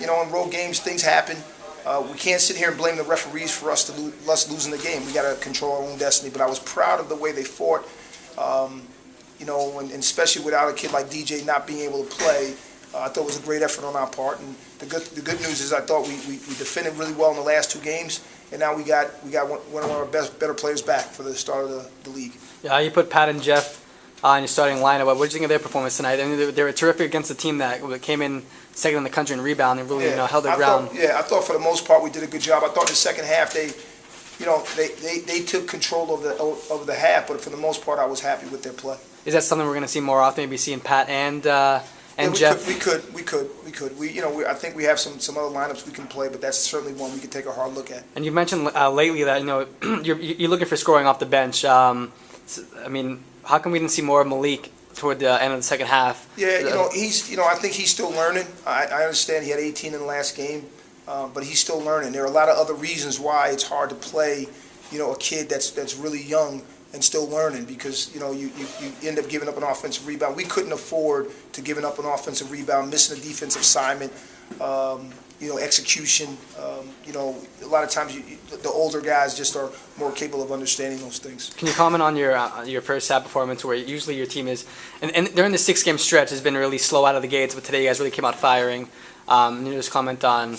in road games, things happen. We can't sit here and blame the referees for us losing the game. We got to control our own destiny. But I was proud of the way they fought. And especially without a kid like DJ not being able to play, I thought it was a great effort on our part. And the good news is I thought we defended really well in the last 2 games, and now we got one of our better players back for the start of the league. Yeah, you put Pat and Jeff in your starting lineup. What did you think of their performance tonight? I mean, they were terrific against a team that came in second in the country in rebound and really held their ground. I thought for the most part we did a good job. I thought in the second half they took control of the half, but for the most part I was happy with their play. Is that something we're going to see more often? Maybe seeing Pat and Jeff? We could. I think we have some other lineups we can play, but that's certainly one we could take a hard look at. And you mentioned lately that you're looking for scoring off the bench. I mean, how come we didn't see more of Malik toward the end of the second half? Yeah, I think he's still learning. I understand he had 18 in the last game, but he's still learning. There are a lot of other reasons why it's hard to play, a kid that's really young and still learning, because you end up giving up an offensive rebound. We couldn't afford to giving up an offensive rebound, missing a defensive assignment, execution. A lot of times the older guys just are more capable of understanding those things. Can you comment on your first half performance, where usually your team is, and during the 6-game stretch has been really slow out of the gates, but today you guys really came out firing. Can you just comment on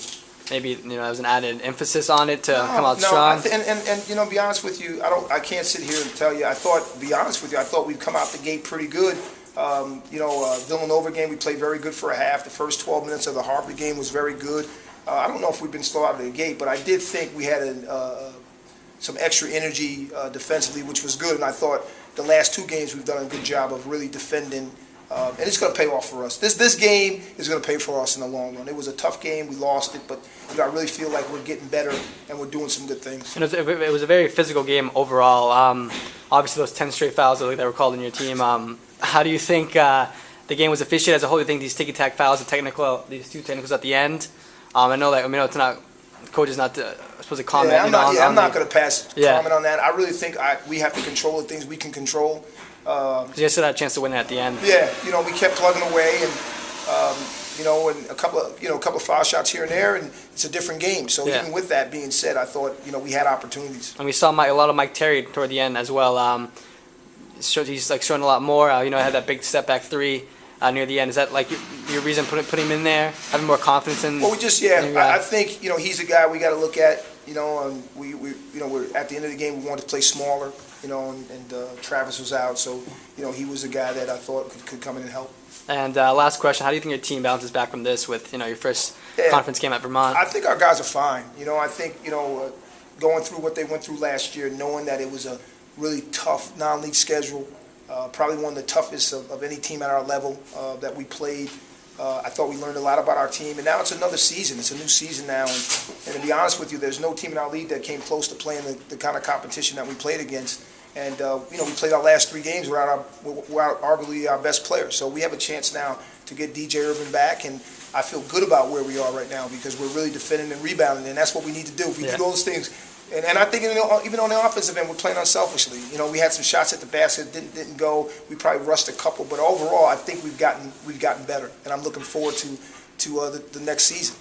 maybe there was an added emphasis on it to come out strong? And be honest with you, I can't sit here and tell you. I thought we'd come out the gate pretty good. Villanova game we played very good for a half. The first 12 minutes of the Harvard game was very good. I don't know if we've been slow out of the gate, but I did think we had some extra energy defensively, which was good. And I thought the last 2 games we've done a good job of really defending. And it's going to pay off for us. This game is going to pay for us in the long run. It was a tough game. We lost it, but I really feel like we're getting better and we're doing some good things. And it was a very physical game overall. Obviously, those 10 straight fouls that were called in your team. How do you think the game was officiated as a whole? Do you think these ticky-tack fouls, these 2 technicals at the end? I know it's not. Coach is not supposed to comment. I'm not going to pass comment on that. I really think we have to control the things we can control. Because you still had a chance to win it at the end. Yeah, we kept plugging away, and and a couple of foul shots here and there, and it's a different game. So even with that being said, I thought we had opportunities. And we saw a lot of Mike Terry toward the end as well. He's showing a lot more. Had that big step back 3 near the end. Is that your reason putting him in there, having more confidence in? Well, I think he's a guy we got to look at. We're at the end of the game. We wanted to play smaller. And Travis was out, so he was a guy that I thought could come in and help. And last question: how do you think your team bounces back from this with your first conference game at Vermont? I think our guys are fine. I think going through what they went through last year, knowing that it was a really tough non-league schedule, probably one of the toughest of any team at our level that we played. I thought we learned a lot about our team, and now it's another season. It's a new season now, and to be honest with you, there's no team in our league that came close to playing the kind of competition that we played against. And we played our last 3 games without arguably our best player. So we have a chance now to get DJ Irvin back, and I feel good about where we are right now because we're really defending and rebounding, and that's what we need to do. If we do those things, and I think even on the offensive end, we're playing unselfishly. We had some shots at the basket didn't go. We probably rushed a couple, but overall, I think we've gotten better, and I'm looking forward to the next season.